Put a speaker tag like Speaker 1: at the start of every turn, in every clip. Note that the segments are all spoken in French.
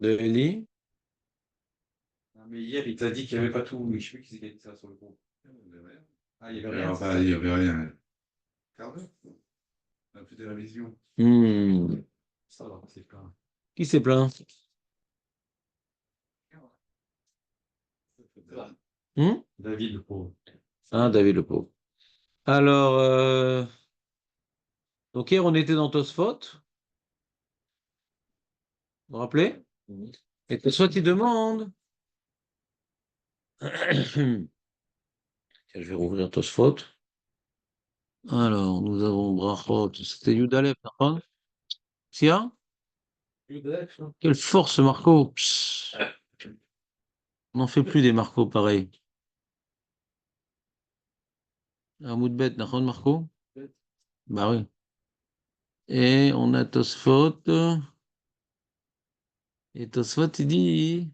Speaker 1: De Eli.
Speaker 2: Ah, mais hier, il t'a dit qu'il n'y avait pas tout. Oui, je sais plus qui c'est qui a dit ça sur le groupe. Ah, il n'y avait rien.
Speaker 3: Enfin, il n'y avait rien. Quart d'heure. On a plus de la vision.
Speaker 2: Ça va, c'est plein.
Speaker 1: Qui s'est plaint? Hmm.
Speaker 2: David, le pauvre.
Speaker 1: Ah, David le pauvre. Alors, donc hier, on était dans Tosfot. Vous vous rappelez? Et Tosfot, il demande. Tiens, je vais rouvrir Tosfot. Alors, nous avons Brachot. C'était Yudalef, d'accord? Sia? Quelle force, Marco! Psst. On n'en fait plus des Marco pareils. Un mot de bête, d'accord, Marco? Bah oui. Et on a Tosfot. Et Tosfot, il dit.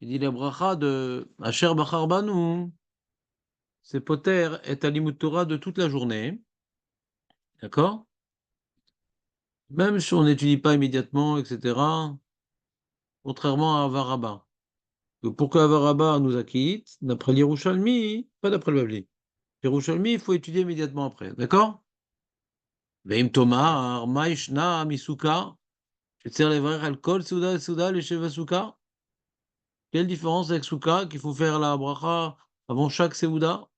Speaker 1: Il dit la bracha de Asher Bachar Banu. C'est Poter et Alimut Torah de toute la journée. D'accord? Même si on n'étudie pas immédiatement, etc. Contrairement à Avaraba. Pourquoi Avaraba nous acquitte? D'après l'Yerushalmi, pas d'après le Babli. L'Yerushalmi, il faut étudier immédiatement après. D'accord? Veim Tomar, Maishna, Misuka. C'est-à-dire les vrais alcool, Souda, les Sheva Souka. Quelle différence avec Souka qu'il faut faire la bracha avant chaque Seuda?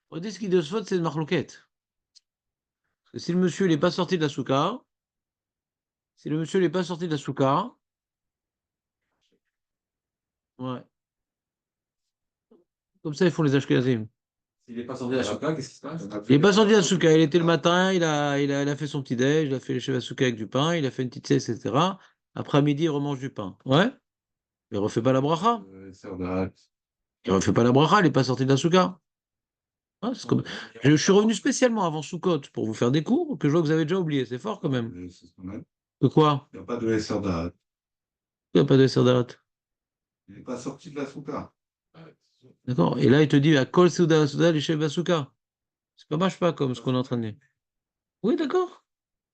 Speaker 1: On dit ce qui de ce fait, c'est une marloquette. Parce que si le monsieur n'est pas sorti de la souka, si le monsieur n'est pas sorti de la souka, ouais. Comme ça, ils font les Ashkenazim.
Speaker 2: S'il n'est pas sorti de la souka, qu'est-ce qui se passe?
Speaker 1: Il n'est pas sorti de la souka. Il était le matin, il a fait son petit déj, il a fait les cheveux à souka avec du pain, il a fait une petite sieste, etc. Après midi, il remange du pain. Ouais. Il refait pas la bracha. Il refait pas la bracha, il n'est pas sorti de la souka. Ouais, c'est comme... je suis revenu spécialement avant Soukot pour vous faire des cours que je vois que vous avez déjà oublié. C'est fort quand même. De quoi?
Speaker 3: Il n'y a pas de Esser d'Arat.
Speaker 1: Il n'y a pas de Serdarat.
Speaker 3: Il n'est pas sorti de la souka.
Speaker 1: D'accord. Et là, il te dit à Kol Souda, Souda, les chefs Souka. Ça marche pas comme ce qu'on est en train de dire. Oui, d'accord.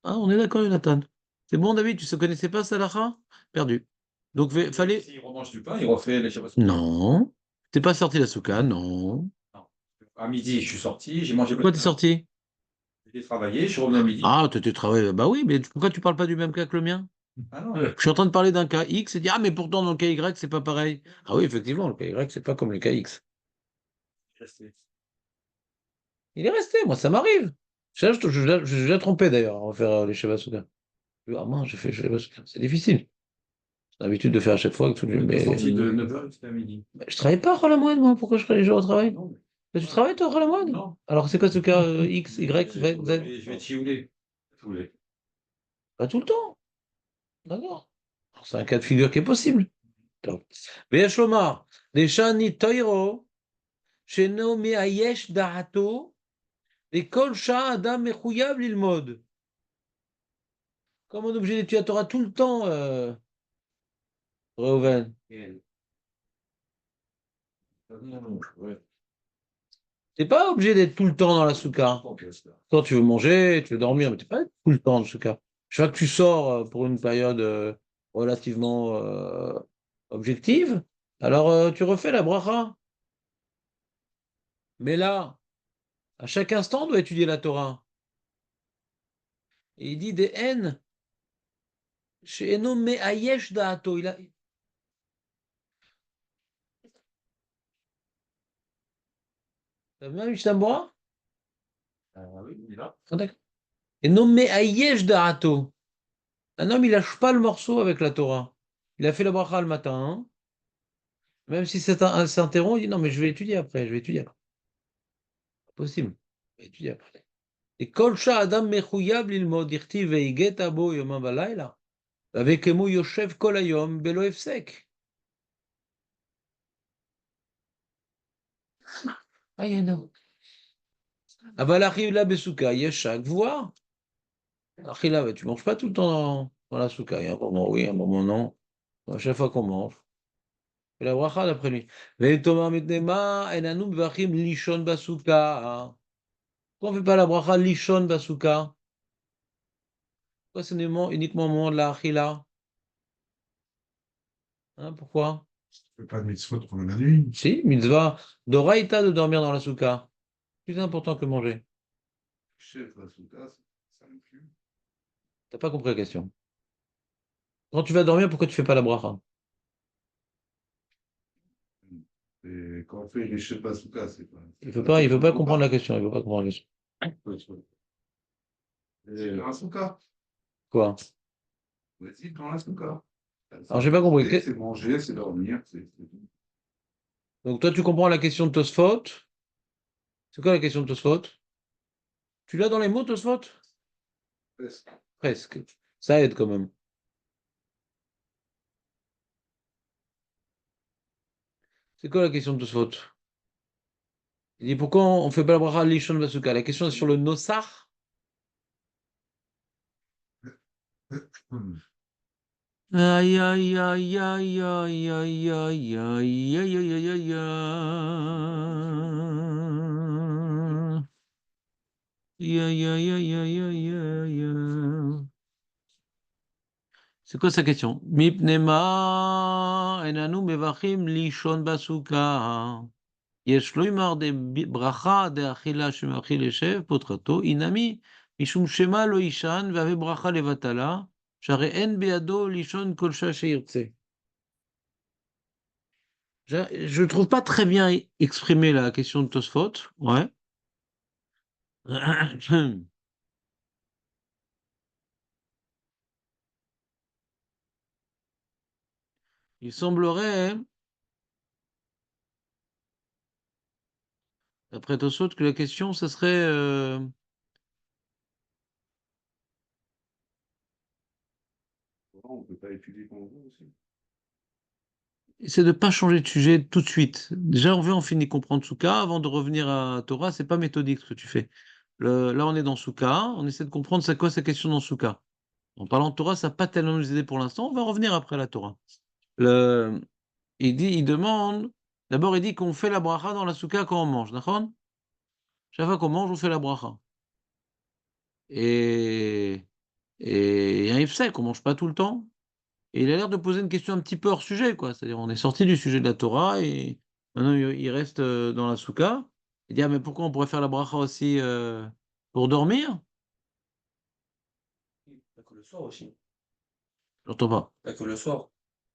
Speaker 1: Ah, on est d'accord, Jonathan. C'est bon, David, tu ne connaissais pas Salaha? Perdu. Donc, fallait.
Speaker 2: S'il remange du pain, il refait les Shabbat.
Speaker 1: Non. T'es pas sorti de la souka, non.
Speaker 2: Non. À midi, je suis sorti, j'ai mangé
Speaker 1: Pourquoi t'es sorti?
Speaker 2: j'ai travaillé, je suis revenu à midi.
Speaker 1: Ah, t'étais travaillé. Bah oui, mais pourquoi tu parles pas du même cas que le mien?
Speaker 2: Ah non,
Speaker 1: Je suis en train de parler d'un cas X et dire, ah, mais pourtant, dans le cas Y, c'est pas pareil. Ah oui, effectivement, le cas Y, c'est pas comme le cas X. Il est resté, moi, ça m'arrive. Je l'ai trompé d'ailleurs, à refaire les Shabbat Souka. Ah, mince, j'ai fait Shabbat Souka. C'est difficile. J'ai l'habitude de faire à chaque fois que tout le
Speaker 2: je suis
Speaker 1: mais...
Speaker 2: sorti de 9h jusqu'à midi.
Speaker 1: Je travaille pas à Rolamoued, moi. Pourquoi je ferais les jours au travail?
Speaker 2: Non,
Speaker 1: Mais tu travailles, toi, à Rolamoued?
Speaker 2: non.
Speaker 1: Alors, c'est quoi ce cas X, Y, Z, Z?
Speaker 2: Je vais chioler. Tous les-
Speaker 1: Pas tout le temps. D'accord. Alors, c'est un cas de figure qui est possible. Donc, ויש לומר, דשני תוירו, שאינו מאייש דעתו, וכל שעה אדם מחויב ללמוד. Comme on est obligé d'étudier la Torah tout le temps, Reuven. T'es pas obligé d'être tout le temps dans la soukha. Quand tu veux manger, tu veux dormir, mais t'es pas tout le temps dans la soukha. Chaque fois que tu sors pour une période relativement objective, alors tu refais la bracha. Mais là, à chaque instant, on doit étudier la Torah. Et il dit des haines. Chez Eno Me'ayesh Da'ato. T'as bien Mishnah Bora?
Speaker 2: Ah oui, il est là.
Speaker 1: Ah, d'accord. Eno Me'ayesh Da'ato. Un homme, il lâche pas le morceau avec la Torah. Il a fait la bracha le matin, hein. Même si s'interrompt, il dit non, mais je vais étudier après, je vais étudier après. Pas possible. Je vais étudier après. Et Kol Adam Mechuyab Lilmod, Irti Veiget Abo Yomam Balayla. Avec Emo Yoshev Kol Hayom Belo Efsek. Ah, il y en a. Aval Achila Besuka, Yeshak, voir. Achila, tu manges pas tout le temps dans la souka. Il y a un moment oui, un moment non. À chaque fois qu'on mange. Et la bracha d'après lui. Ve'tomar mitnema enanu mevachim lishon basuka. Pourquoi on ne fait pas la bracha lishon basuka? Pourquoi c'est uniquement au moment de la achila? Hein, pourquoi?
Speaker 3: Je fais pas de mitzvot pendant la nuit.
Speaker 1: Si, mitzvah d'oraïta de dormir dans la souka. Plus important que manger.
Speaker 3: Chef la souka, ça inclut.
Speaker 1: T'as pas compris la question. Quand tu vas dormir, pourquoi tu fais pas la bracha?
Speaker 3: Et quand on fait les chefs la souka, c'est pas.
Speaker 1: Il veut pas comprendre la question. Il veut pas comprendre la question.
Speaker 3: C'est dans la souka.
Speaker 1: Quoi?
Speaker 3: Vas-y, dans la souka.
Speaker 1: Alors, j'ai pas compris.
Speaker 3: C'est manger, c'est dormir, c'est tout.
Speaker 1: Donc, toi, tu comprends la question de Tosfot? C'est quoi la question de Tosfot? Tu l'as dans les mots, Tosfot?
Speaker 3: Presque.
Speaker 1: Presque. Ça aide quand même. C'est quoi la question de Tosfot? Il dit pourquoi on ne fait pas la bracha Lishon Basuka? La question est sur le Nosach.
Speaker 3: Hmm.
Speaker 1: Aïe, aïe, aïe, aïe, aïe, aïe, aïe, aïe, aïe, aïe, aïe, aïe, aïe, aïe, aïe, aïe, aïe, aïe, aïe. C'est quoi sa question? Mipnema enanu mevachim lishon basuka. יש לו ימר ברכה דאכילה שמאכיל ישב פותחתו, אינמי משום שמה לא יישן והווה ברכה לבטלה, שהרי אין בידו לישון כל שעה שירצה. Je ne trouve pas très bien exprimé la question de Tosfot. Ouais. Il semblerait, d'après Tosfot, que la question, ce serait
Speaker 3: On ne peut pas étudier comme vous aussi.
Speaker 1: c'est de ne pas changer de sujet tout de suite. Déjà, on veut en finir comprendre Souka avant de revenir à Torah. C'est pas méthodique ce que tu fais. Là, on est dans Souka. On essaie de comprendre c'est quoi sa question dans Souka. En parlant de Torah, ça n'a pas tellement nous aider pour l'instant. On va revenir après la Torah. Le- il demande. D'abord, il dit qu'on fait la bracha dans la Souka quand on mange. D'accord? Chaque fois qu'on mange, on fait la bracha. Et, et il y a un ifsek, on mange pas tout le temps. Et il a l'air de poser une question un petit peu hors sujet, quoi. C'est-à-dire, on est sorti du sujet de la Torah et maintenant il reste dans la souka. Il dit, ah, mais pourquoi on pourrait faire la bracha aussi pour dormir?
Speaker 2: Pas que le soir aussi.
Speaker 1: J'entends pas.
Speaker 2: Pas que le soir.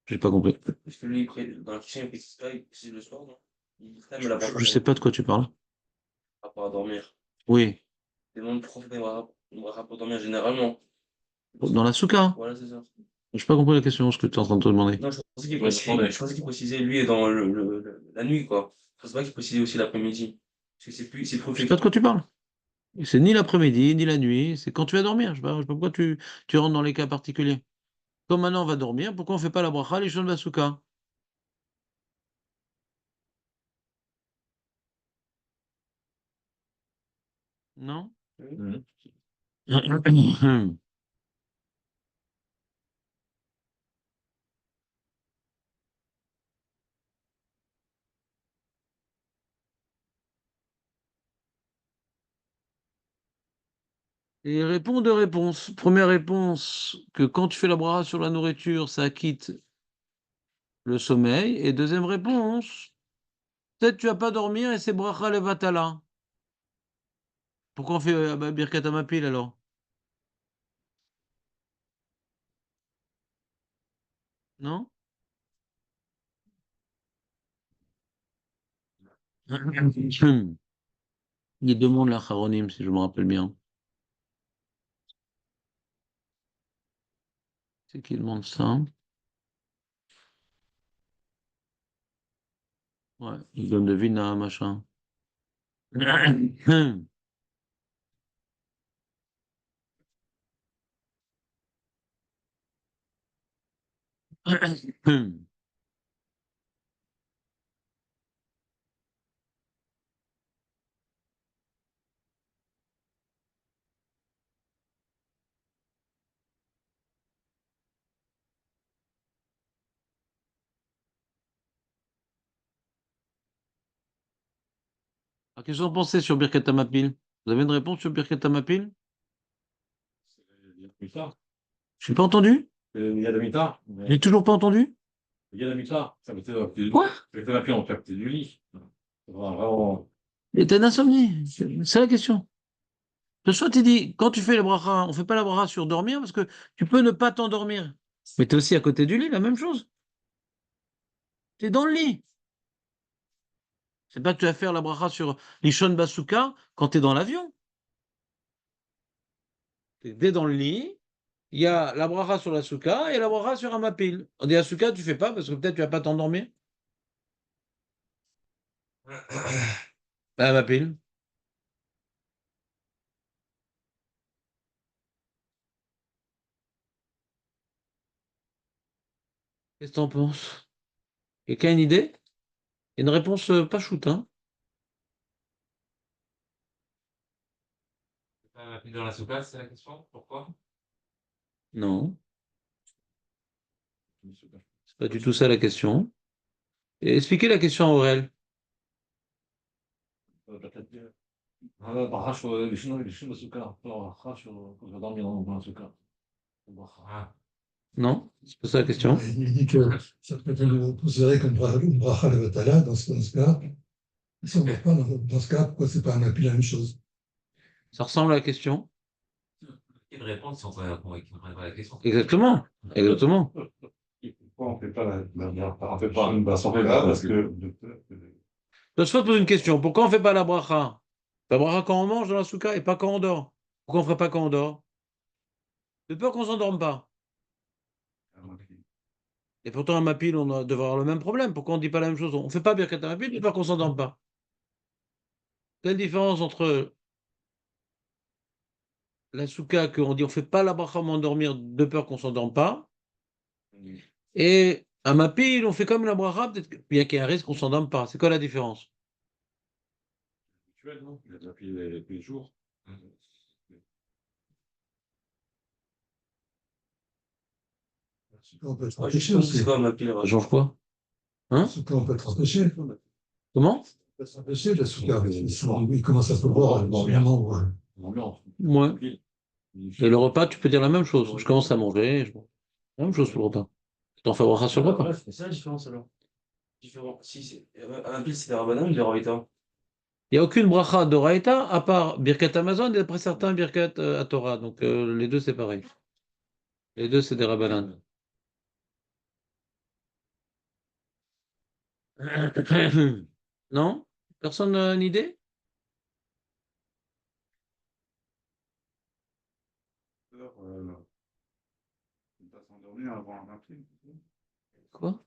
Speaker 1: J'ai pas compris.
Speaker 2: Parce que lui, dans la question, il précise pas, il précise le soir, non? Il thème la
Speaker 1: Je sais pas de quoi tu parles.
Speaker 2: par rapport à dormir.
Speaker 1: Oui,
Speaker 2: Et donc, pourquoi on fait des bracha pour dormir généralement?
Speaker 1: dans la souka.
Speaker 2: Voilà, c'est ça.
Speaker 1: J'ai pas compris la question, ce que tu es en train de te demander.
Speaker 2: Non, je pensais qu'il précisait lui dans la nuit, quoi. Je pensais pas qu'il précisait aussi l'après-midi. Parce que c'est plus
Speaker 1: Je sais pas de quoi tu parles. C'est ni l'après-midi, ni la nuit, c'est quand tu vas dormir. Je sais pas pourquoi tu rentres dans les cas particuliers. Comme maintenant on va dormir, pourquoi on fait pas la bracha, les de la souka? Non? Et répond deux réponses. Première réponse, que quand tu fais la bracha sur la nourriture, ça quitte le sommeil. Et deuxième réponse, peut-être tu vas pas dormir et c'est bracha levatala. Pourquoi on fait Birkat Hamapil alors? Non? Il demande la Charonim, si je me rappelle bien. C'est qui demande ça? Ouais, il donne de Vina, machin. qu'est-ce que vous en pensez sur Birkat Hamapil? Vous avez une réponse sur Birkat Hamapil?
Speaker 2: Plus tard.
Speaker 1: Je n'ai pas entendu?
Speaker 2: Il y a de mitard.
Speaker 1: J'ai toujours pas entendu?
Speaker 2: Il y a de mitard. Ça mettait la pluie.
Speaker 1: Quoi?
Speaker 2: Ça mettait la pluie en capté du lit. Vraiment.
Speaker 1: Et t'as une insomnie. C'est la question. Soit tu dis, quand tu fais le bracha, on fait pas la bracha sur dormir parce que tu peux ne pas t'endormir. Mais tu es aussi à côté du lit, la même chose. Tu es dans le lit. C'est pas que tu vas faire la bracha sur l'Ishon Basuka quand tu es dans l'avion. Tu es dès dans le lit, il y a la bracha sur la souka et la bracha sur un mapil. On dit la souka, tu fais pas parce que peut-être tu vas pas t'endormir. La mapil. Qu'est-ce que t'en penses? Quelqu'un a une idée? Une réponse pas shoot, hein?
Speaker 2: Dans la soupape, c'est la question. Pourquoi?
Speaker 1: Non, c'est pas du tout ça la question. Et expliquez la question à Aurel.
Speaker 2: ברכה שהוא לשון בסוכה, לא, ברכה שהוא אדם מן הסוכה. ברכה.
Speaker 1: Non, c'est pas ça la question.
Speaker 4: Il dit que ça peut être considéré comme une bracha de Vatala dans ce cas. Si on ne voit pas dans ce cas, pourquoi c'est pas un appui la même chose?
Speaker 1: Ça ressemble à la question.
Speaker 5: Une réponse si on ne répond pas à la question.
Speaker 1: Exactement. Exactement.
Speaker 3: Pourquoi on ne fait pas on fait pas une bracha parce que
Speaker 1: Je te pose une question. Pourquoi on fait pas la bracha? La bracha quand on mange dans la souka et pas quand on dort. Pourquoi on ferait pas quand on dort? De peur qu'on s'endorme pas. Et pourtant, à Mapil, on devrait avoir le même problème. Pourquoi on ne dit pas la même chose? On ne fait pas Birkat Mapil de peur qu'on ne s'endorme pas. Quelle différence entre la souka qu'on dit on ne fait pas la bracha pour m'endormir de peur qu'on ne s'endorme pas et à Mapil, on fait comme la bracha, peut-être bien qu'il y ait un risque qu'on ne s'endorme pas. C'est quoi la différence?
Speaker 2: Rituel, non? Il a depuis les jours.
Speaker 4: On peut être
Speaker 5: Ouais,
Speaker 4: empêché
Speaker 5: je
Speaker 4: aussi.
Speaker 5: c'est quoi ma pile?
Speaker 1: Ça change quoi? Hein?
Speaker 4: Ce qu'on peut être empêché.
Speaker 1: Comment?
Speaker 4: On peut être empêché, la souka. Il commence à se voir au moment où.
Speaker 1: Ouais. Et le repas, tu peux dire la même chose. Je commence à manger. La même chose pour le repas. Tu en fais bracha sur le repas.
Speaker 5: C'est ça la différence alors. Différent. Si c'est un pile c'est des rabbins ou des rabbins?
Speaker 1: Il n'y a aucune bracha d'Oraïta à part Birkat Amazon et après certains Birkat à Torah. Donc les deux, c'est pareil. Les deux, c'est des rabbanan. Non? Personne n'a une idée?
Speaker 3: ne pas s'endormir avant un appel.
Speaker 1: Quoi?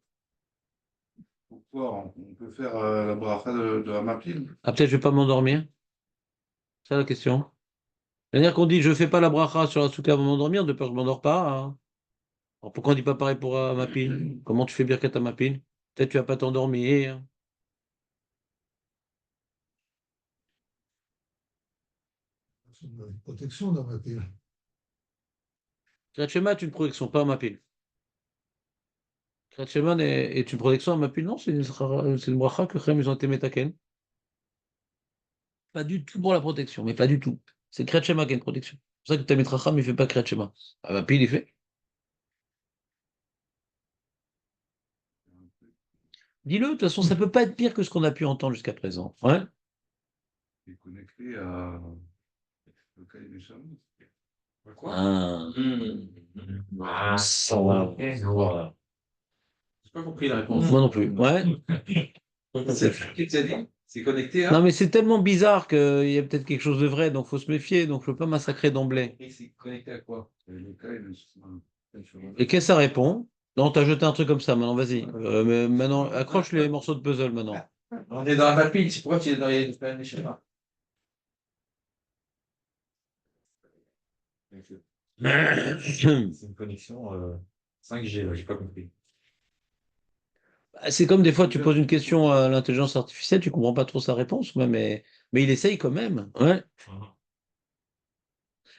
Speaker 3: Pourquoi on peut faire la bracha de Hamapil?
Speaker 1: Ah, peut-être je ne vais pas m'endormir. C'est ça la question. C'est-à-dire qu'on dit je ne fais pas la bracha sur la souka avant de m'endormir, de peur que je ne m'endors pas, hein. Alors pourquoi on ne dit pas pareil pour Mapil? Comment tu fais Birkat à Mapil? Peut-être tu ne vas pas t'endormir.
Speaker 4: C'est une protection dans ma pile.
Speaker 1: Kriyat Shema est une protection, pas à Mapil. Kriyat Shema est une protection à Mapil, non? C'est une bracha que Chem ils ont été metaken. Pas du tout pour la protection, mais pas du tout. C'est Kriyat Shema qui a une protection. C'est pour ça que Tamit Racham, il ne fait pas Kriyat Shema. À Mapil, il fait. Dis-le, de toute façon, ça ne peut pas être pire que ce qu'on a pu entendre jusqu'à présent. Ouais?
Speaker 3: Est connecté à le cahier des charges.
Speaker 5: Quoi?
Speaker 1: Ah.
Speaker 5: Ah, ça va. Voilà.
Speaker 2: J'ai pas compris la réponse.
Speaker 1: Moi non plus. Ouais.
Speaker 2: Qu'est-ce que tu as dit? C'est connecté à.
Speaker 1: Non, mais c'est tellement bizarre qu'il y a peut-être quelque chose de vrai, donc il faut se méfier, donc je ne veux pas massacrer d'emblée.
Speaker 2: Et c'est connecté à quoi?
Speaker 3: Le cahier des charges.
Speaker 1: Et qu'est-ce que ça répond? Non, t'as jeté un truc comme ça, maintenant, vas-y. Mais maintenant, accroche les morceaux de puzzle maintenant.
Speaker 2: On est dans la papille, c'est pourquoi tu es dans les planètes, je sais pas.
Speaker 5: C'est une connexion 5G, là, j'ai pas compris.
Speaker 1: C'est comme des fois, tu poses une question à l'intelligence artificielle, tu comprends pas trop sa réponse, ouais, mais il essaye quand même. Ouais.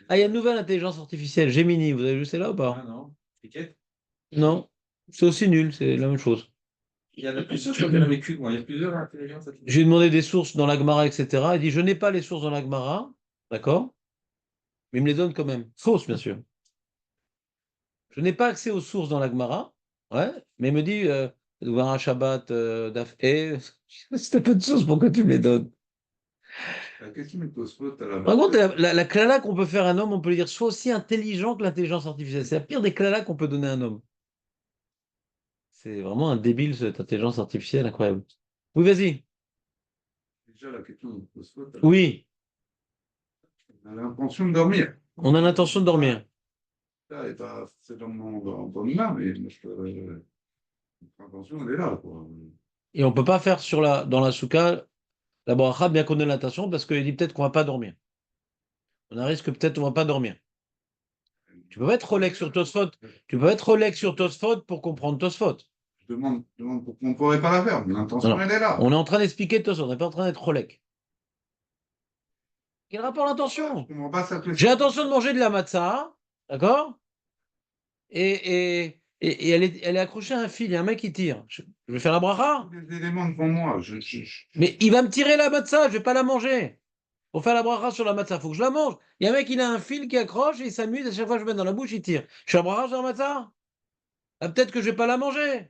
Speaker 1: Ah, il y a une nouvelle intelligence artificielle, Gemini, vous avez vu celle-là ou
Speaker 2: Ah
Speaker 1: pas?
Speaker 2: non. Piquette?
Speaker 1: Non, c'est aussi nul, c'est la même chose.
Speaker 2: Il y en a plusieurs, je crois qu'il y en avait qu'une, moi. Il y a plusieurs intelligences.
Speaker 1: J'ai demandé des sources dans la Gemara, etc. Il dit, je n'ai pas les sources dans la Gemara, d'accord? Mais il me les donne quand même. Fausses, bien sûr. Je n'ai pas accès aux sources dans la Gemara, ouais, mais il me dit, voir un Shabbat, daf, c'était peu de sources, pourquoi tu me les donnes?
Speaker 3: La question me pose faute à la
Speaker 1: Par contre, la klala qu'on peut faire à un homme, on peut lui dire, sois aussi intelligent que l'intelligence artificielle. C'est la pire des klalas qu'on peut donner à un homme. C'est vraiment un débile, cette intelligence artificielle, incroyable. Oui, vas-y.
Speaker 3: Déjà, la question me pose faute.
Speaker 1: Oui,
Speaker 3: On a l'intention de dormir.
Speaker 1: on a l'intention de dormir.
Speaker 3: Ça n'est pas forcément dans l'humain, mais l'intention, elle est là, quoi.
Speaker 1: Et on ne peut pas faire dans la souka la bracha, bien qu'on ait l'intention, parce qu'il dit peut-être qu'on ne va pas dormir. On a un risque que peut-être on ne va pas dormir. Tu peux pas être Rolex sur Tosfot. Tu peux être Rolex sur Tosfot pour comprendre Tosfot.
Speaker 3: Je demande pourquoi on ne pourrait pas la faire, mais l'intention,
Speaker 1: Non,
Speaker 3: elle est là.
Speaker 1: on est en train d'expliquer Tosfot, on n'est pas en train d'être Rolex. Quel rapport
Speaker 3: Je
Speaker 1: l'intention?
Speaker 3: comprends pas ça.
Speaker 1: J'ai l'intention de manger de la matzah, d'accord? Et elle est accrochée à un fil, il y a un mec qui tire. Je vais faire la bracha?
Speaker 3: Des éléments devant moi.
Speaker 1: Mais il va me tirer la matzah, je vais pas la manger. Pour faire la bracha sur la matzah, il faut que je la mange. Il y a un mec, il a un fil qui accroche et il s'amuse, à chaque fois que je mets dans la bouche, il tire. Je fais la bracha sur la matzah? Ah, peut-être que je vais pas la manger.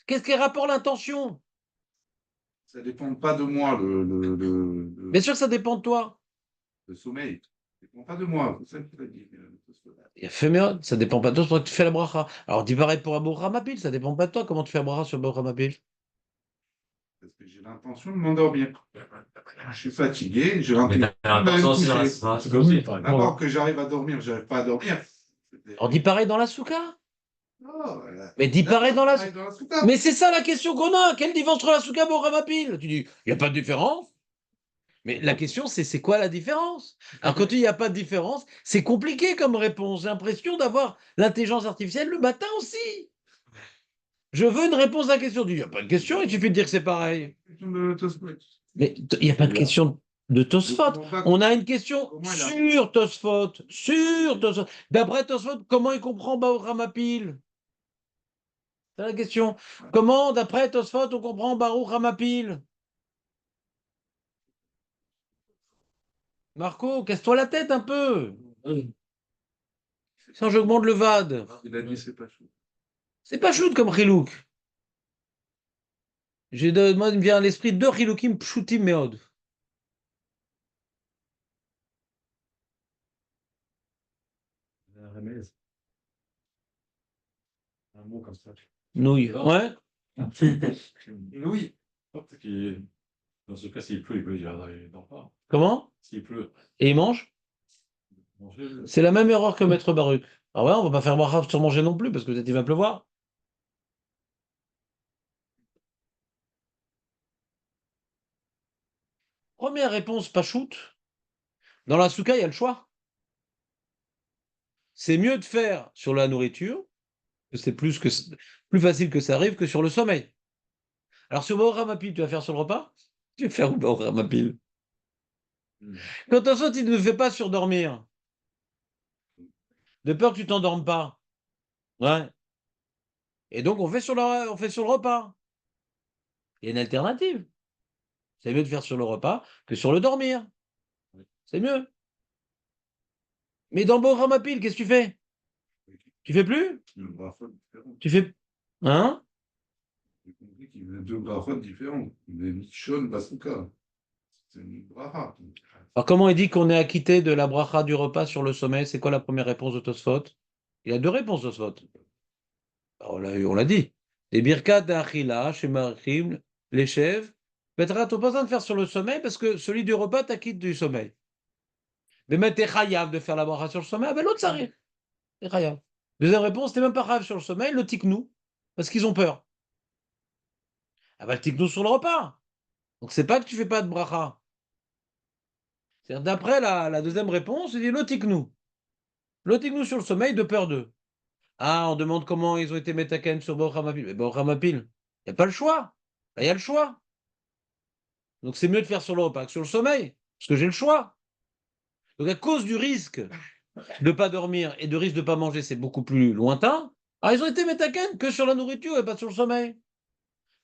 Speaker 1: Qu'est-ce qui est rapport l'intention?
Speaker 3: Ça ne dépend pas de moi,
Speaker 1: Bien sûr que ça dépend de toi.
Speaker 3: le sommeil. Ça ne dépend pas de moi. C'est ça que tu as dit.
Speaker 1: Il y a Féméod, ça dépend pas de toi, c'est pour ça que tu fais la bracha. Alors dis pareil pour Abou Ramapil, ça dépend pas de toi comment tu fais la bracha sur Abou Ramapil.
Speaker 3: Parce que j'ai l'intention de m'endormir. Je suis fatigué, j'ai
Speaker 5: Mais
Speaker 3: l'intention
Speaker 5: t'as
Speaker 3: de
Speaker 5: l'intention aussi dans la
Speaker 3: me
Speaker 5: souka
Speaker 3: coucher.
Speaker 5: aussi, par exemple.
Speaker 3: D'abord que j'arrive à dormir, je n'arrive pas à dormir.
Speaker 1: Alors dis pareil dans la souka.
Speaker 3: Oh, voilà.
Speaker 1: Mais dis pareil dans la
Speaker 3: Pareil dans la souka.
Speaker 1: Mais c'est ça la question qu'on a. Quelle différence entre la souka et Abou Ramapil? Tu dis, il n'y a pas de différence. Mais la question, c'est quoi la différence? Alors quand il n'y a pas de différence, c'est compliqué comme réponse. J'ai l'impression d'avoir l'intelligence artificielle le matin aussi. Je veux une réponse à la question. Il n'y a pas de question, il suffit de dire que c'est pareil. Mais il n'y a pas de question de Tosfot. On a une question sur Tosfot. Sur Tosfot. D'après Tosfot, comment il comprend Baruch Ramapil? C'est la question. Comment, d'après Tosfot, on comprend Baruch Ramapil? Marco, casse-toi la tête un peu. Sans j'augmente le VAD.
Speaker 3: La nuit, c'est pas chaud.
Speaker 1: C'est pas shoot comme Chilouk. Moi, il me vient à l'esprit deux Chiloukim pshutim meod.
Speaker 5: Un remède. Un mot comme ça.
Speaker 1: Nouille. Ouais.
Speaker 2: Oui.
Speaker 5: Peut-être qu'il- Dans ce cas, s'il pleut, il dort pas.
Speaker 1: Comment?
Speaker 5: S'il pleut,
Speaker 1: Et il mange?
Speaker 5: manger.
Speaker 1: C'est la même erreur que Maître Baruch. Ah ouais, on va pas faire bracha sur manger non plus, parce que peut-être il va pleuvoir. Première réponse, pas shoot. Dans la souka, il y a le choix. C'est mieux de faire sur la nourriture, que c'est plus facile que ça arrive que sur le sommeil. Alors sur Baruch Ramapil, tu vas faire sur le repas? Tu vas faire où Baruch Ramapil? Quand on saute, il ne fait pas surdormir. De peur que tu t'endormes pas. Ouais. Et donc, on fait sur le repas. Il y a une alternative. C'est mieux de faire sur le repas que sur le dormir. C'est mieux. Mais dans Baruch Ramapil, qu'est-ce que tu fais? Tu fais plus?
Speaker 3: Le brachot différent.
Speaker 1: Tu fais. Hein?
Speaker 3: J'ai compris qu'il y avait deux brachot différents. Il y avait Mishon, Basuka. C'est une bracha.
Speaker 1: Alors, comment il dit qu'on est acquitté de la bracha du repas sur le sommeil? C'est quoi la première réponse de Tosfot? Il y a deux réponses, Tosfot. On l'a dit. Les birkat d'Achila, chez Marachim, les chèvres. Petra, tu n'as pas besoin de faire sur le sommeil parce que celui du repas t'acquitte du sommeil. Mais maintenant, t'es chayav de faire la bracha sur le sommeil, ah ben l'autre, ça arrive. T'es chayav. Deuxième réponse, t'es même pas chayav sur le sommeil, le tiknou, parce qu'ils ont peur. Ah ben le tiknou sur le repas. Donc c'est pas que tu fais pas de bracha. C'est-à-dire, d'après la deuxième réponse, il dit le tiknou. Le tiknou sur le sommeil de peur d'eux. Ah, on demande comment ils ont été metaken sur Baruch Hamapil. Mais Baruch Hamapil, il n'y a pas le choix. Là, il y a le choix. Donc c'est mieux de faire sur le repas que sur le sommeil, parce que j'ai le choix. Donc à cause du risque de ne pas dormir et de risque de ne pas manger, c'est beaucoup plus lointain. Ah, ils ont été metaken que sur la nourriture et pas sur le sommeil.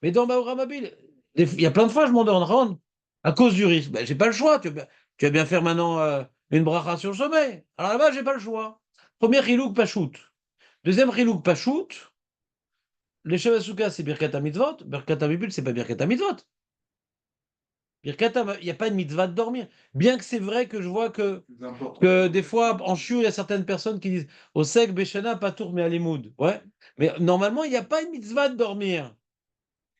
Speaker 1: Mais dans Baoura Mobile, il y a plein de fois, je m'endors, Ron, à cause du risque. Ben, j'ai pas le choix. Tu vas bien faire maintenant une bracha sur le sommet. Alors là-bas, j'ai pas le choix. Premier Chilouk Pachout. Deuxième Chilouk Pachout. Les Shavasuka, c'est Birkat HaMitzvot. Birkat HaMibul, c'est pas Birkat HaMitzvot. Il n'y a pas de mitzvah de dormir. Bien que c'est vrai que je vois que
Speaker 3: Plus important.
Speaker 1: des fois, en chiou, il y a certaines personnes qui disent au sec, Beshana, Patour, mais Alimoud. Ouais. Mais normalement, il n'y a pas une mitzvah de dormir.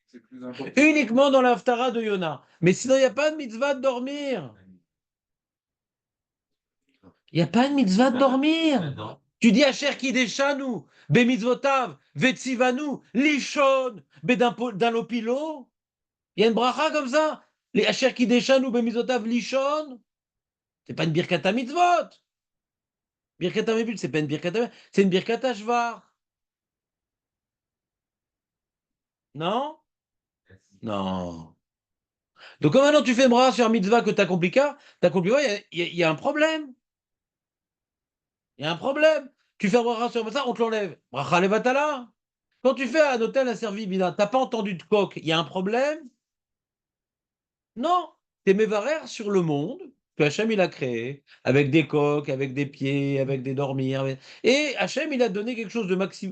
Speaker 3: C'est plus important.
Speaker 1: Uniquement dans l'Haftara de Yona. Mais sinon, il n'y a pas de mitzvah de dormir. Il n'y a pas de mitzvah de dormir. Tu dis Asher Kideshanu, Bemitzvotav, Vetsivanu, Lishon, Bedalopilo. Il y a une bracha comme ça. Les Asher Kideshanu, Bemitzvotav, Lishon. C'est pas une birkata mitzvot. Birkata mebul, c'est pas une birkata, c'est une birkata shvar. Non? Non. Donc, quand maintenant tu fais une bracha sur un mitzvah que tu accomplis, il y a un problème. Il y a un problème. Tu fais un bracha sur ça, on te l'enlève. Bracha levatala. Quand tu fais un hôtel asservi, tu n'as pas entendu de coq, il y a un problème? Non. T'es mévarère sur le monde que Hachem il a créé, avec des coques, avec des pieds, avec des dormirs. Et Hachem il a donné quelque chose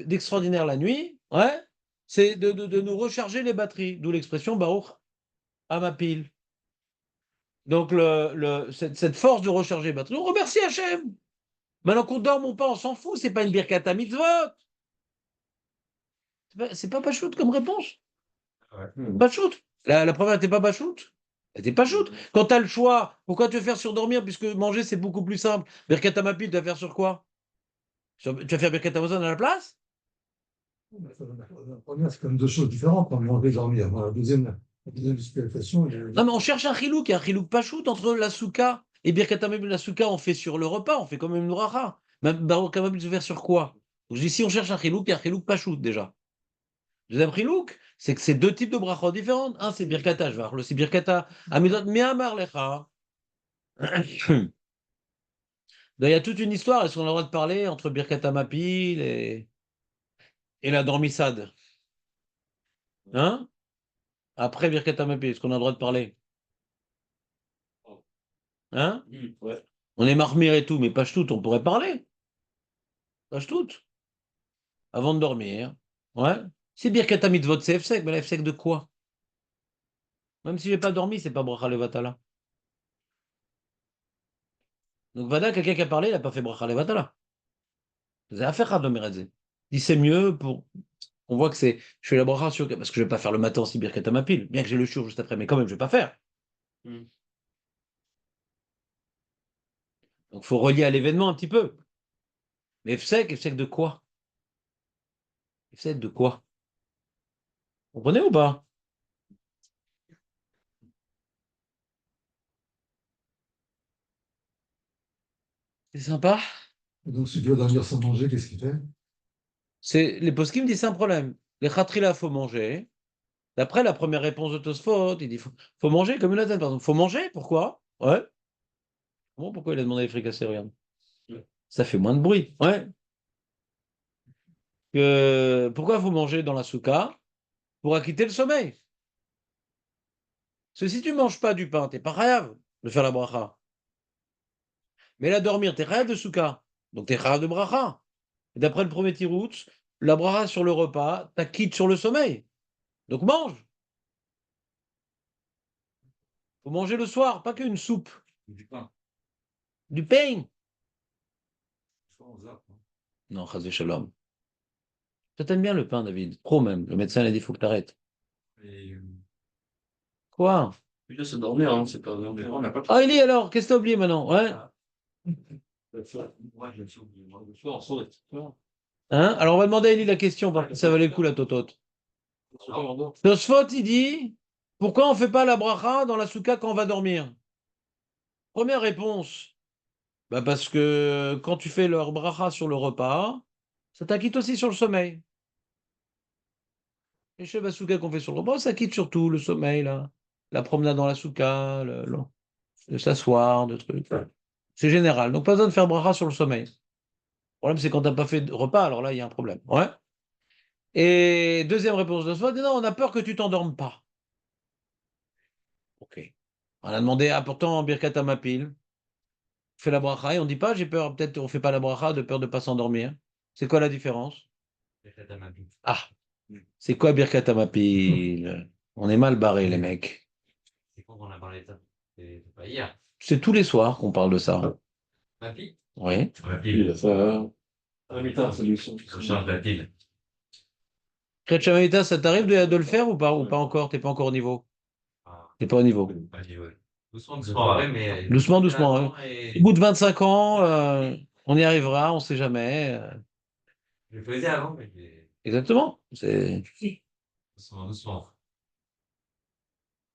Speaker 1: d'extraordinaire la nuit, ouais, c'est de nous recharger les batteries, d'où l'expression Baruch Hamapil. Donc cette force de recharger les batteries, on remercie Hachem. Maintenant qu'on dorme ou pas, on s'en fout, c'est pas une birkata mitzvot. C'est pas Pachout comme réponse. Pachout. La première n'était pas Pachout. Elle n'était pas shoot. Quand tu as le choix, pourquoi te faire surdormir puisque manger c'est beaucoup plus simple? Birkat Hamapil, tu vas faire sur quoi? Tu vas faire Birkat Hamazon à la place?
Speaker 4: La première, c'est quand même deux choses différentes. On manger et dormir. La deuxième explication,
Speaker 1: Non, mais on cherche un chilouk, il y a un chilouk pas shoot entre la souka et Birkat Hamapil. La souka, on fait sur le repas, on fait quand même une bracha. Même Baruch Hamapil, se faire sur quoi? Donc, je dis, si on cherche un chilouk, il y a un chilouk pas shoot déjà. Deuxième chilouk, c'est que c'est deux types de brachot différentes. Un, c'est Birkata, je vais voir. C'est Birkata Amidot Miamar Lecha. Il y a toute une histoire, est-ce qu'on a le droit de parler entre Birkat Hamapil et la dormissade? Hein? Après Birkat Hamapil, est-ce qu'on a le droit de parler? Hein?
Speaker 5: Ouais.
Speaker 1: On est marmire et tout, mais pas tout, on pourrait parler. Pas tout. Avant de dormir. Ouais. Si Birkat Hamitzvot, c'est Efsek, mais la Efsek de quoi? Même si j'ai pas dormi, c'est pas Bracha Levatala. Donc Vada, quelqu'un qui a parlé, il n'a pas fait Bracha Levatala. C'est affaire à dormir. Dit c'est mieux pour. On voit que c'est. Je fais la bracha sur. Parce que je vais pas faire le matin aussi Birkat Hamapil. Bien que j'ai le shiur juste après, mais quand même, je vais pas faire. Donc il faut relier à l'événement un petit peu. Mais Efsek de quoi? Efsek de quoi? Vous comprenez ou pas? C'est sympa.
Speaker 4: donc, si tu dois dormir sans manger, qu'est-ce qu'il fait?
Speaker 1: C'est les poskim disent c'est un problème. Les khatrila, faut manger. D'après la première réponse de Tosfot, il dit faut manger comme une atteinte. Par exemple, faut manger, pourquoi? Ouais. Bon, pourquoi il a demandé les fricassés, regarde. Ça fait moins de bruit. Ouais. Pourquoi faut manger dans la souka? Pour acquitter le sommeil. Parce que si tu ne manges pas du pain, t'es pas rêve de faire la bracha. Mais là, dormir, t'es rêve de souka. Donc t'es rêve de bracha. Et d'après le premier tirout, la bracha sur le repas, t'acquitte sur le sommeil. Donc mange. Faut manger le soir, pas qu'une soupe.
Speaker 5: Du pain.
Speaker 1: Du pain.
Speaker 5: Soit on zappe, hein.
Speaker 1: Non, chas shalom. Ça t'aime bien le pain, David. Trop même. Le médecin il a dit faut que t'arrêtes.
Speaker 5: Et,
Speaker 1: Quoi?
Speaker 5: puis là, c'est dormir, hein, c'est pas dormir. On n'a pas
Speaker 1: Ah, Eli, alors, qu'est-ce que t'as oublié maintenant? Ouais.
Speaker 5: Moi, je me suis oublié. Moi, le soir, on sort des
Speaker 1: Hein? Alors, on va demander à Eli la question, parce que ça valait le coup, la totote. Tosfot, il dit, pourquoi on ne fait pas la bracha dans la souka quand on va dormir? Première réponse, bah parce que quand tu fais leur bracha sur le repas, ça t'acquitte aussi sur le sommeil. Les chefs à souka qu'on fait sur le repas, ça quitte surtout le sommeil, là. La promenade dans la souka, de s'asseoir, de trucs. C'est général. Donc, pas besoin de faire bracha sur le sommeil. Le problème, c'est quand tu n'as pas fait de repas, alors là, il y a un problème. Ouais. Et deuxième réponse de soi, non, on a peur que tu t'endormes pas. Ok. On a demandé, ah, pourtant, Birkat Hamapil, on fait la bracha et on dit pas, j'ai peur, peut-être on fait pas la bracha de peur de pas s'endormir. C'est quoi la différence? Ah, c'est quoi Birkat Hamapil? On est mal barrés, les mecs.
Speaker 5: C'est quand on a parlé de ça? C'est pas hier.
Speaker 1: C'est tous les soirs qu'on parle de ça.
Speaker 5: Ma fille?
Speaker 1: Oui.
Speaker 5: Ma fille.
Speaker 3: À la mi-temps, c'est lui.
Speaker 5: Je change la pile.
Speaker 1: Kriyat Shema Mita, ça t'arrive de le faire ou pas encore? T'es pas encore au niveau?
Speaker 5: Ah,
Speaker 1: T'es pas au niveau.
Speaker 5: pas dit, ouais. Doucement, doucement, ouais, mais.
Speaker 1: Doucement, doucement. Hein.
Speaker 5: Et...
Speaker 1: Au bout de 25 ans, on y arrivera, on sait jamais.
Speaker 5: Je le faisais avant, mais
Speaker 1: Exactement. C'est...
Speaker 5: doucement, doucement.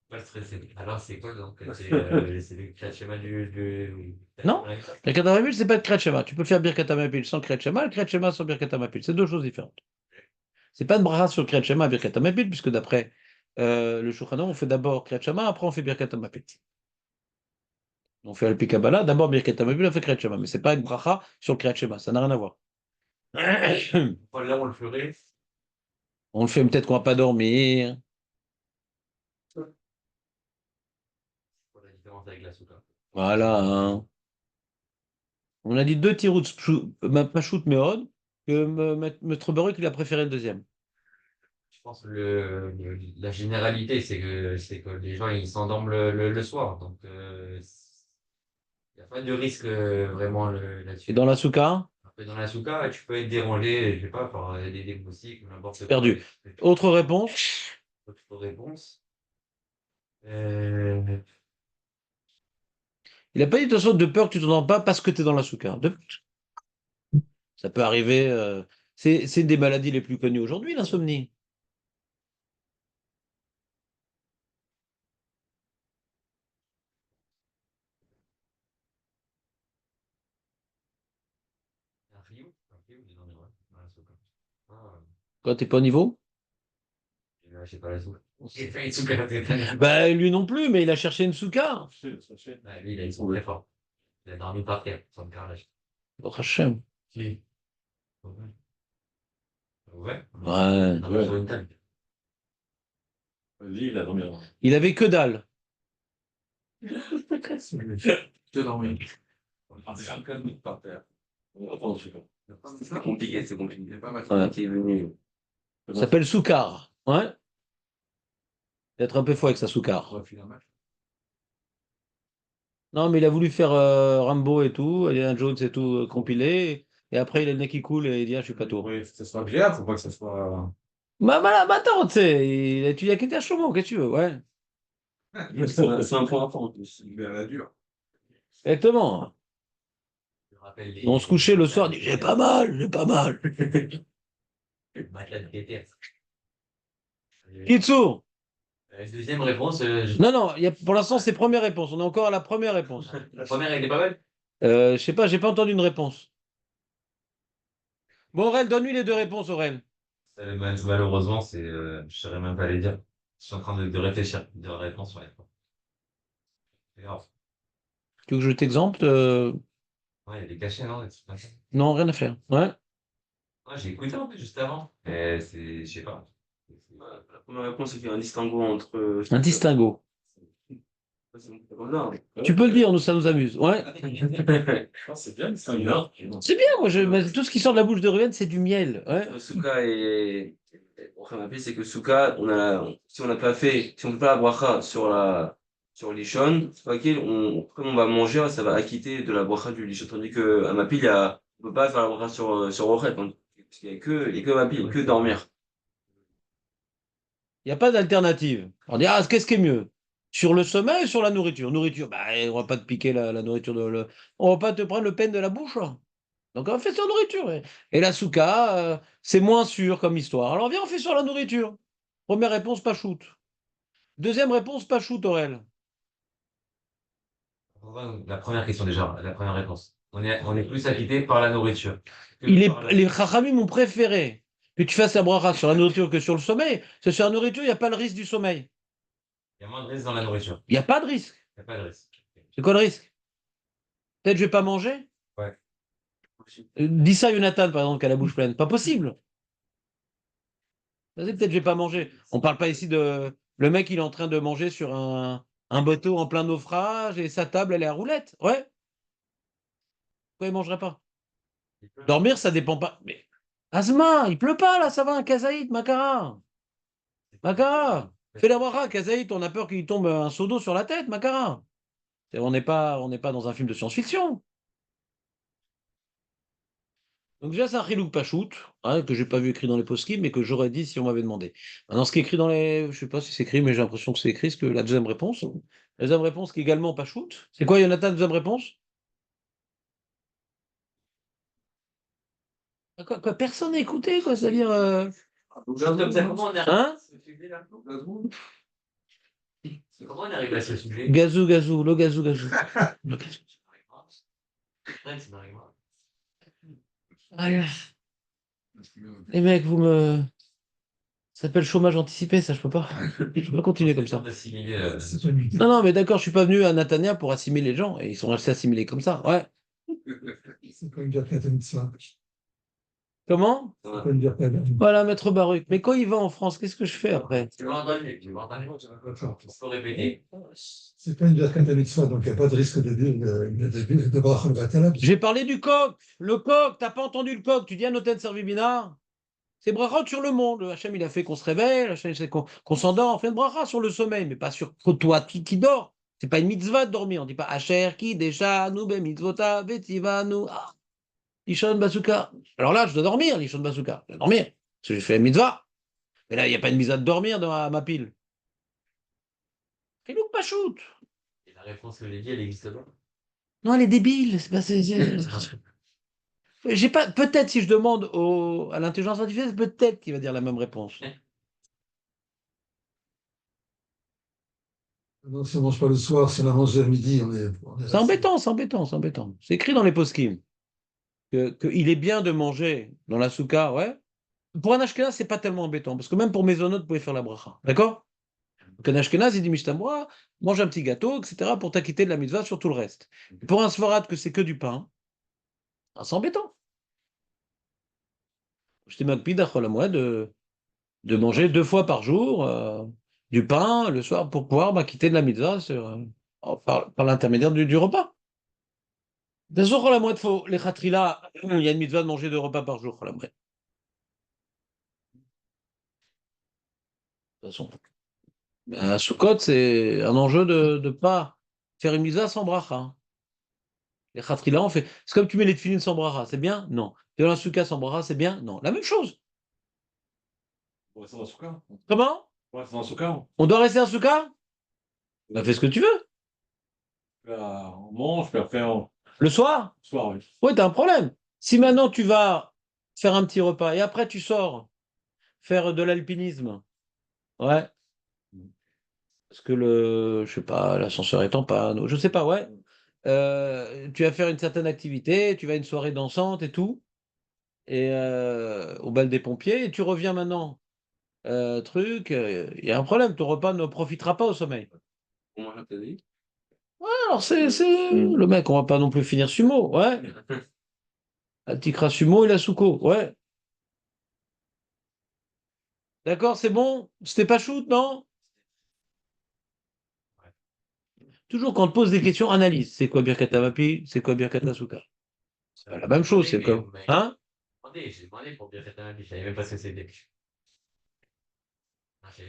Speaker 5: Pas stressé. Alors, c'est quoi donc? C'est le Kriyat Shema du...
Speaker 1: Non. Birkat Hamapil, c'est pas de Kriyat Shema. Tu peux faire Birkat Hamapil sans Kriyat Shema, le Kriyat Shema sans Birkat Hamapil. C'est deux choses différentes. C'est pas une bracha sur le Kriyat Shema, Birkat Hamapil, puisque d'après le Shulchan Aruch, on fait d'abord Kriyat Shema, après on fait Birkat Hamapil. On fait Alpi Kabbalah, d'abord Birkat Hamapil, on fait Kriyat Shema. Mais c'est pas une bracha sur le Kriyat Shema, ça n'a rien à voir.
Speaker 5: Là, on le ferait.
Speaker 1: On le fait peut-être qu'on va pas dormir.
Speaker 5: Pour la différence avec la souka.
Speaker 1: Voilà. Hein. On a dit deux tirouts Machout Meod, que Maître Baruch, il a préféré le deuxième.
Speaker 5: Je pense que la généralité, c'est que les gens, ils s'endorment le soir. Donc, il n'y a pas de risque vraiment là-dessus.
Speaker 1: Et dans la souka,
Speaker 5: Après, dans la souka, tu peux être dérangé, je sais pas, par des moustiques ou n'importe quoi.
Speaker 1: perdu. Autre réponse.
Speaker 5: Autre réponse. Euh,
Speaker 1: Il n'a pas dit de toute façon de peur que tu ne t'endormes pas parce que tu es dans la souka. Ça peut arriver. C'est une des maladies les plus connues aujourd'hui, l'insomnie.
Speaker 5: un rioux, dis donc, ouais, dans la souka. Ah,
Speaker 1: Quand tu n'es pas au niveau.
Speaker 5: je sais pas la souka. J'ai fait une souka,
Speaker 1: Bah, lui non plus, mais il a cherché une souka.
Speaker 5: bah, lui, ils sont très forts. Il a dormi par terre, sans carrelage.
Speaker 1: Oh, Hachem.
Speaker 5: Si. Ouais. Ouais.
Speaker 1: Ouais.
Speaker 5: Non, mais sur une table.
Speaker 3: Vas-y, il a dormi avant.
Speaker 1: Il avait que dalle.
Speaker 3: Que dormir. Chacun par terre. Attends, je sais pas.
Speaker 2: C'est compliqué, c'est compliqué. Il y a pas mal
Speaker 1: Ouais.
Speaker 2: qui est venu.
Speaker 1: Ça s'appelle soukar. Ouais. D'être un peu fou avec sa soukar.
Speaker 3: On va finir un match.
Speaker 1: Non, mais il a voulu faire Rambo et tout, Indiana Jones et tout compilé. Et après, il a le nez qui coule et il dit, ah, je suis pas tout.
Speaker 3: Oui, que ce soit agréable, faut pas que ce soit.
Speaker 1: Bah, voilà, bah, attends, tu sais, il a étudié à Kéter Shlomo, qu'est-ce que tu veux, ouais.
Speaker 3: C'est un point fort en plus. Il est à la dure.
Speaker 1: Exactement.
Speaker 5: Je rappelle
Speaker 1: On se couchait le soir, il dit, j'ai pas mal, j'ai pas mal.
Speaker 5: matelas de Kéter.
Speaker 1: Kitsu.
Speaker 5: Deuxième réponse,
Speaker 1: Non, non, pour l'instant, c'est première réponse. On est encore à la première réponse.
Speaker 5: la première, elle était pas mal.
Speaker 1: Je sais pas, j'ai pas entendu une réponse. Bon, Aurel, donne-lui les deux réponses, Aurel.
Speaker 5: Malheureusement, je ne saurais même pas les dire. Je suis en train de réfléchir, de réponse sur les trois. C'est grave.
Speaker 1: Tu veux que je t'exemple
Speaker 5: Ouais, il y a des cachets, non? Des trucs comme ça.
Speaker 1: Non, rien à faire. Ouais.
Speaker 5: Ouais, j'ai écouté un peu juste avant. Mais je sais pas.
Speaker 2: La première réponse, c'est qu'il y a un distinguo entre.
Speaker 1: Un distinguo.
Speaker 2: Non.
Speaker 1: Tu peux le dire, nous, ça nous amuse. Ouais.
Speaker 3: C'est bien, c'est un bien.
Speaker 1: C'est bien, moi, mais tout ce qui sort de la bouche de Ruben, c'est du miel. Ouais.
Speaker 2: Souka et Ramapé, c'est que Souka, si on n'a pas fait, si on ne fait pas la bracha sur l'Ishon, c'est pas qu'il, comme on va manger, ça va acquitter de la bracha du Lishon. Tandis que à Mapil, on peut pas faire la bracha sur Rochet, parce qu'il y a que Mapil, que dormir.
Speaker 1: Il n'y a pas d'alternative. On dit, ah, qu'est-ce qui est mieux? Sur le sommeil ou sur la nourriture? Nourriture, bah, on va pas te piquer la nourriture. On va pas te prendre le peine de la bouche. Hein. Donc, on fait sur la nourriture. Et la souka, c'est moins sûr comme histoire. Alors, viens, on fait sur la nourriture. Première réponse, pas shoot. Deuxième réponse, pas shoot, Aurel.
Speaker 5: La première question déjà, la première réponse. On est plus acquitté par la nourriture.
Speaker 1: Les chachamim ont préféré que tu fasses la bracha sur la nourriture que sur le sommeil. Parce que sur la nourriture, il n'y a pas le risque du sommeil.
Speaker 5: Il y a moins de risques dans la nourriture.
Speaker 1: Il n'y a pas de risque.
Speaker 5: Il n'y a pas de risque.
Speaker 1: C'est quoi le risque? Peut-être je vais pas manger?
Speaker 5: Ouais.
Speaker 1: Dis ça à Jonathan, par exemple, qui a la bouche pleine. Pas possible. Vas-y, peut-être je vais pas manger. On parle pas ici de. Le mec, il est en train de manger sur un bateau en plein naufrage et sa table, elle est à roulettes. Ouais, pourquoi il mangerait pas? Dormir, ça dépend pas. Mais. Asma, il pleut pas là, ça va, un kazaït, Makara. Makara, fais la bracha, kazaït, on a peur qu'il tombe un seau d'eau sur la tête, Makara. On n'est pas dans un film de science-fiction. Donc déjà, c'est un chilouk pachout, hein, que j'ai pas vu écrit dans les post mais que j'aurais dit si on m'avait demandé. Maintenant, ce qui est écrit dans les... Je sais pas si c'est écrit, mais j'ai l'impression que c'est écrit, ce que la deuxième réponse. La deuxième réponse qui est également pachout. C'est quoi, Jonathan, deuxième réponse? Ah, quoi, personne n'a écouté, quoi, c'est-à-dire... Hein?
Speaker 5: Comment on arrive à ce sujet?
Speaker 1: Gazou, gazou, le gazou, gazou. Ah, là. Les mecs, vous me... Ça s'appelle chômage anticipé, ça, je peux pas. Je peux pas continuer comme ça.
Speaker 4: C'est pas une-
Speaker 1: Non, non, mais d'accord, je suis pas venu à Natania pour assimiler les gens, et ils sont restés assimilés comme ça, ouais.
Speaker 4: c'est pas une birkat à mitzvah.
Speaker 1: Comment?
Speaker 4: C'est pas une birkat à mitzvah.
Speaker 1: Voilà, maître Baruch. Mais quand il va en France, qu'est-ce que je fais après?
Speaker 5: Tu vas entendu. Faut répéter.
Speaker 4: C'est pas une birkat à mitzvah, donc il n'y a pas de risque de bracha levatala.
Speaker 1: J'ai parlé du coq. Le coq, t'as pas entendu le coq? Tu dis à Noten Servibina? C'est brachot sur le monde. Le Hachem, il a fait qu'on se réveille, Hachem, c'est qu'on s'endort. On fait une bracha sur le sommeil, mais pas sur toi qui dors. C'est pas une mitzvah de dormir. On dit pas Asher ki desha nu be mitzvota vetivanu. Ah, Lishon Basuka. Alors là, je dois dormir, Lishon Basuka. Je dois dormir. Parce que j'ai fait une mitzvah. Mais là, il n'y a pas une mitzvah de dormir dans ma pile. Fais-nous pas shoot.
Speaker 5: Et la réponse que j'ai dit, elle existe pas.
Speaker 1: Non, elle est débile. C'est pas, j'ai pas, peut-être si je demande à l'intelligence artificielle, peut-être qu'il va dire la même réponse.
Speaker 4: Non, si on ne mange pas le soir, si on a mangé à midi, on est
Speaker 1: C'est embêtant, c'est embêtant, c'est embêtant. C'est écrit dans les poskim qu'il est bien de manger dans la souka, ouais. Pour un Ashkenaz, c'est pas tellement embêtant, parce que même pour Maisonot, vous pouvez faire la bracha. D'accord? Donc un Ashkenaz, il dit Mishtamra, mange un petit gâteau, etc., pour t'acquitter de la mitzvah sur tout le reste. Pour un Sfarad, que c'est que du pain, ah, c'est embêtant. Je t'ai makpid à de manger 2 fois par jour du pain le soir pour pouvoir m'acquitter de la mitzvah par l'intermédiaire du repas. Bien sûr, la moitié faut les khatrila, il y a une mitzvah de manger 2 repas par jour. La moitié. De toute façon, à Sukkot, c'est un enjeu de ne pas faire une mitzvah sans bracha. Les khatrila, on fait. C'est comme tu mets les tefilines sans bracha, c'est bien? Non. Tu as un soukha sans bracha, c'est bien? Non. La même chose.
Speaker 3: On reste dans le souka.
Speaker 1: Comment?
Speaker 3: On reste dans le souka.
Speaker 1: On doit rester à soukha? Bah, fais ce que tu veux.
Speaker 3: On mange, puis après on.
Speaker 1: Le soir?
Speaker 3: Soir, oui.
Speaker 1: Oui, t'as un problème. Si maintenant tu vas faire un petit repas et après tu sors faire de l'alpinisme, ouais, parce que je sais pas, l'ascenseur est en panne, ou je sais pas, ouais. Tu vas faire une certaine activité, tu vas à une soirée dansante et tout, et au bal des pompiers, et tu reviens maintenant. Il y a un problème, ton repas ne profitera pas au sommeil.
Speaker 2: Comment t'as dit?
Speaker 1: Alors c'est le mec, on va pas non plus finir sumo, ouais. La tikra sumo et la souko, ouais. D'accord, c'est bon? C'était pas shoot, non? Toujours quand on te pose des questions, analyse. C'est quoi Birkat Mapi? C'est quoi Birkat Asuka? C'est pas la même chose, c'est comme. Hein?
Speaker 5: J'ai demandé pour bien faire un avis, je savais même pas ce que c'était.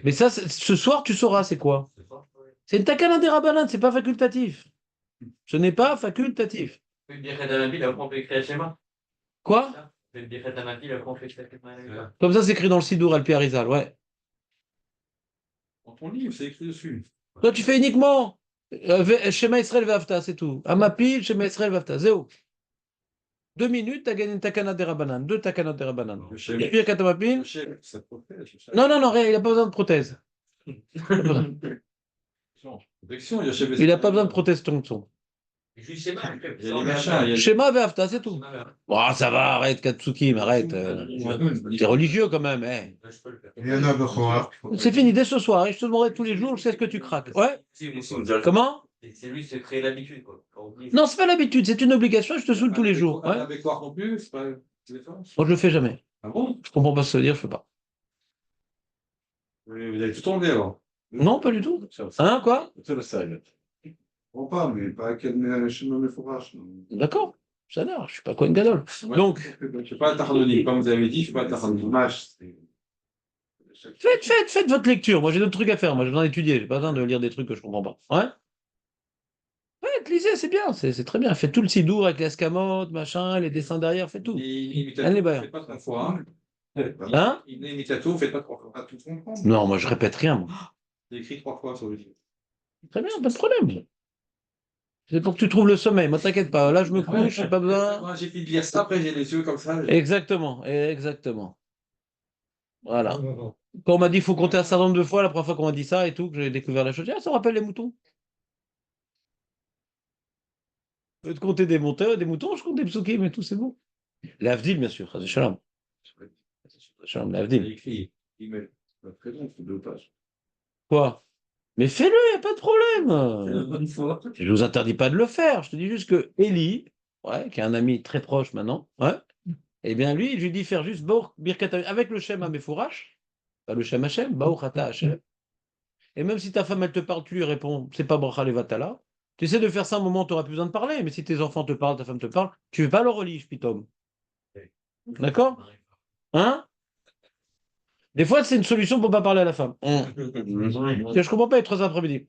Speaker 1: Mais ça, ce soir, tu sauras, c'est quoi?
Speaker 5: Ce soir, je pourrais.
Speaker 1: C'est une takana des Rabbanan, c'est pas facultatif. Ce n'est pas facultatif.
Speaker 5: Fais bien faire un avis, après on peut écrire un schéma.
Speaker 1: Quoi?
Speaker 5: Fais bien faire un avis, après on fait ça.
Speaker 1: Comme ça, c'est écrit dans le Sidour Alpi Arizal, ouais.
Speaker 3: Dans ton livre, c'est écrit dessus.
Speaker 1: Toi, tu fais uniquement Shema Israël Vafta, c'est tout. Amapi, Shema Israël Vafta, zéro. 2 minutes, t'as gagné une takana des Rabbanan. 2 takanas des Rabbanan.
Speaker 3: Le chef,
Speaker 1: Et Birkat Amapin?
Speaker 3: ça protège.
Speaker 1: Non, non, non, rien, il n'a pas besoin de prothèse.
Speaker 3: Protection, il y a chef.
Speaker 1: Il n'a pas besoin de prothèse tonton.
Speaker 5: Juste schéma.
Speaker 3: Il y a les machins, il y a
Speaker 1: Shema Vafta, c'est tout. Oh, ça va, arrête, Katsuki, arrête. T'es religieux quand même, hein.
Speaker 5: Je peux le faire.
Speaker 3: Il y en a Bechor.
Speaker 1: C'est fini dès ce soir, et je te demanderai tous les jours, je sais ce que tu craques. Ouais?
Speaker 2: Si, moi aussi, on dirait.
Speaker 1: Comment?
Speaker 5: C'est lui qui se crée l'habitude, quoi.
Speaker 1: Non, c'est pas l'habitude, c'est une obligation, je te saoule tous les jours. Ouais?
Speaker 3: Avec quoi non plus, c'est pas.
Speaker 1: Moi, je le fais jamais.
Speaker 3: Ah bon?
Speaker 1: Je comprends pas ce que ça veut dire, je fais pas.
Speaker 3: Vous avez tout enlevé alors.
Speaker 1: Non, pas du tout. Hein, quoi?
Speaker 3: C'est le sale. On parle, mais pas quel chemin de fourrage.
Speaker 1: D'accord. Ça n'a, je suis pas Kohen Gadol. Donc,
Speaker 3: Je ne suis pas tardonné, comme vous avez dit, je ne suis pas tardonné.
Speaker 1: faites votre lecture. Moi, j'ai d'autres trucs à faire. Moi, j'ai besoin d'étudier. J'ai pas besoin de lire des trucs que je comprends pas. Ouais? Faites, lisez, c'est bien. C'est très bien. Faites tout le sidour avec les escamotes, machin, les dessins derrière, faites tout. Allez, bah.
Speaker 3: Faites pas trois fois.
Speaker 1: Hein?
Speaker 3: Il est imitato, faites pas trois fois. Pas tout comprendre.
Speaker 1: Non, moi, je répète rien, moi.
Speaker 3: J'ai écrit trois fois sur le livre.
Speaker 1: Très bien, pas de problème. C'est pour que tu trouves le sommeil. Moi, t'inquiète pas. Là, je me couche, j'ai pas besoin.
Speaker 3: Moi, j'ai fini de lire ça, après j'ai les yeux comme ça.
Speaker 1: Exactement, exactement. Voilà.
Speaker 4: Non, non.
Speaker 1: Quand on m'a dit qu'il faut compter un certain nombre de fois, la première fois qu'on m'a dit ça et tout, que j'ai découvert la chose, j'ai dit, ah, ça rappelle les moutons. Au lieu de compter des moutons, je compte des psukim mais tout, c'est bon. L'Avdil, bien sûr, c'est shalom. Shalom,
Speaker 3: J'ai
Speaker 1: l'Avdil.
Speaker 3: écrit email. Pas très long, c'est 2 pages.
Speaker 1: Quoi? Mais fais-le, il n'y a pas de problème.
Speaker 2: Bonne fois.
Speaker 1: Je vous interdis pas de le faire. Je te dis juste que Eli, ouais, qui est un ami très proche maintenant, ouais, eh bien lui, je lui dis faire juste Baruch Birkat avec le Shem Amefourash, pas le Shem Hashem, Baruch Ata Hashem. Et même si ta femme, elle te parle, tu lui réponds, c'est pas Bracha Levatala. Tu essaies de faire ça un moment, tu n'auras plus besoin de parler, mais si tes enfants te parlent, ta femme te parle, tu ne fais pas le relish, pitom. D'accord? Hein? Des fois, c'est une solution pour ne pas parler à la femme. Je comprends pas, il est 3 après-midi.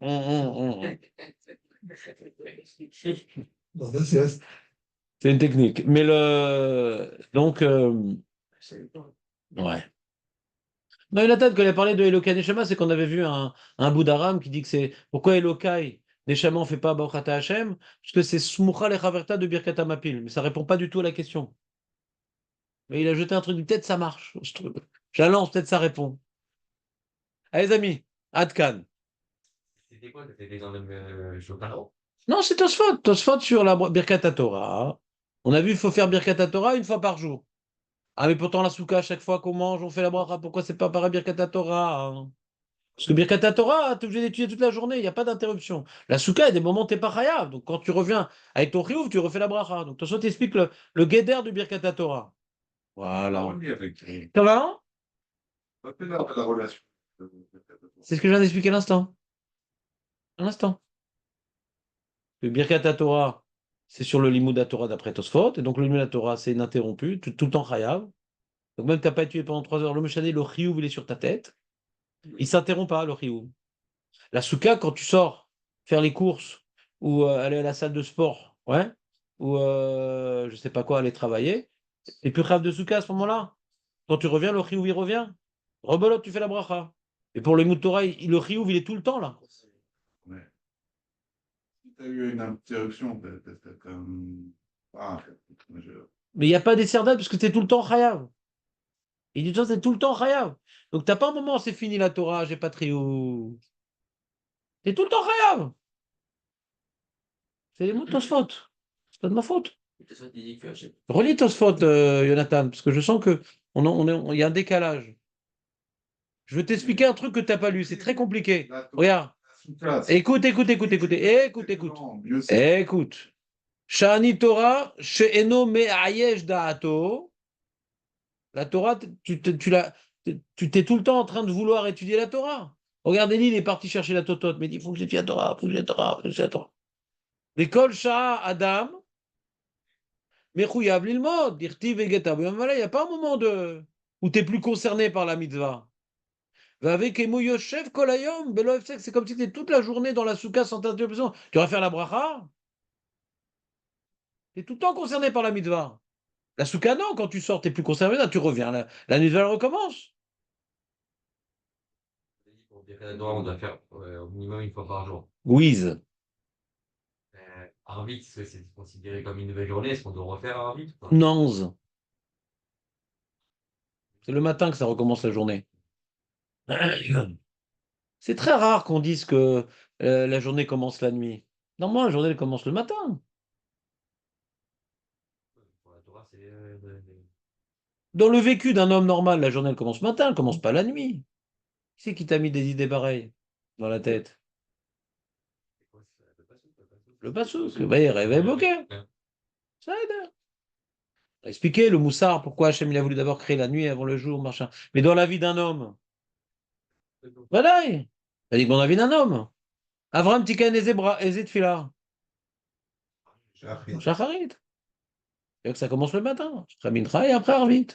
Speaker 4: Dans la sieste.
Speaker 1: C'est une technique. Mais le. Donc. Ouais. Non, Jonathan, quand il a parlé de Elokai Neshama, c'est qu'on avait vu un bout d'Aram qui dit que c'est. Pourquoi Elokai Neshama, on ne fait pas Baruch Hashem? Parce que c'est Smucha Lechaverta de Birkat Mapil. Mais ça ne répond pas du tout à la question. Mais il a jeté un truc, peut-être ça marche. Je la lance, peut-être ça répond. Allez, les amis, Adkan.
Speaker 5: C'était quoi? C'était dans le Shulchan.
Speaker 1: Non, c'est Tosfot. Tosfot sur la Birkat Torah. On a vu qu'il faut faire Birkat Torah une fois par jour. Ah, mais pourtant, la souka, à chaque fois qu'on mange, on fait la bracha. Pourquoi c'est pas pareil Birkat Torah, hein? Parce que Birkat Torah, tu es obligé d'étudier toute la journée, il n'y a pas d'interruption. La souka, il y a des moments où tu n'es pas chayav. Donc quand tu reviens avec ton chiouf, tu refais la bracha. Donc Tosfot t'explique le guéder du Birkat Torah. Voilà. Comment?
Speaker 3: Ça fait la relation.
Speaker 1: C'est ce que je viens d'expliquer à l'instant. À l'instant. Le Birkat Torah, c'est sur le Limud Torah d'après Tosfot. Et donc le Limud Torah, c'est ininterrompu, tout le temps chayav. Donc même tu n'as pas étudié pendant 3 heures, le Meshadé, le chiyuv, il est sur ta tête. Il ne s'interrompt pas, le chiyuv. La souka, quand tu sors faire les courses ou aller à la salle de sport, ouais, ou je sais pas quoi, aller travailler, et plus grave de souka à ce moment-là. Quand tu reviens, le chiyuv, il revient. Rebelote, tu fais la bracha. Et pour le Limud Torah, le chiyuv, il est tout le temps là.
Speaker 3: Ouais. Si tu as eu une interruption, t'as comme. Ah,
Speaker 1: Mais il n'y a pas des serdades parce que tu es tout le temps chayav. Il dit, c'est tout le temps chayav. Donc, tu n'as pas un moment, c'est fini la Torah, j'ai pas triou. Tu es tout le temps chayav. C'est les mots de Tosfot. C'est pas de ma faute. Relis Tosfot, Jonathan, parce que je sens que il y a un décalage. Je veux t'expliquer un truc que tu n'as pas lu, c'est très compliqué. Regarde. Écoute. Écoute. Shani Torah, she'eno me'ayesh da'ato. La Torah, tu t'es tout le temps en train de vouloir étudier la Torah. Regarde, Eli, il est parti chercher la totote, mais il dit, il faut que j'étudie la Torah, il faut que j'étudie la Torah, il faut que j'étudie la Torah. L'école Shah Adam, Mechouyav Lilmod, Dirti Vegeta. Il n'y a pas un moment où tu es plus concerné par la mitzvah. Avec Emo Yoshev Kolayom, Belo Efsek, c'est comme si tu étais toute la journée dans la soukha sans interruption. Tu vas faire la bracha. Tu es tout le temps concerné par la mitzvah. La soukha, non, quand tu sors, tu n'es plus concerné, là, tu reviens. La mitzvah, elle recommence.
Speaker 5: Pour dire on doit faire au minimum une fois par jour.
Speaker 1: Guise.
Speaker 5: Arvit, est-ce que c'est considéré comme une nouvelle journée? Est-ce qu'on doit refaire Arvit?
Speaker 1: Nonze. C'est le matin que ça recommence la journée. C'est très rare qu'on dise que la journée commence la nuit. Normalement, la journée elle commence le matin.
Speaker 5: Pour la Torah, c'est
Speaker 1: Dans le vécu d'un homme normal, la journée elle commence le matin, elle commence pas la nuit. Qui c'est qui t'a mis des idées pareilles dans la tête?
Speaker 5: quoi,
Speaker 1: Le pasouk. Réveille Boker. Ça aide. Expliquer le moussard, pourquoi Hachem il a voulu d'abord créer la nuit avant le jour, machin. Mais dans la vie d'un homme, Voilà. Elle dit mon avis d'un homme. Avram Tiken Eze Tfila.
Speaker 3: J'arrive.
Speaker 1: Shacharit. Et que ça commence le matin. Après Mincha et après Arvit.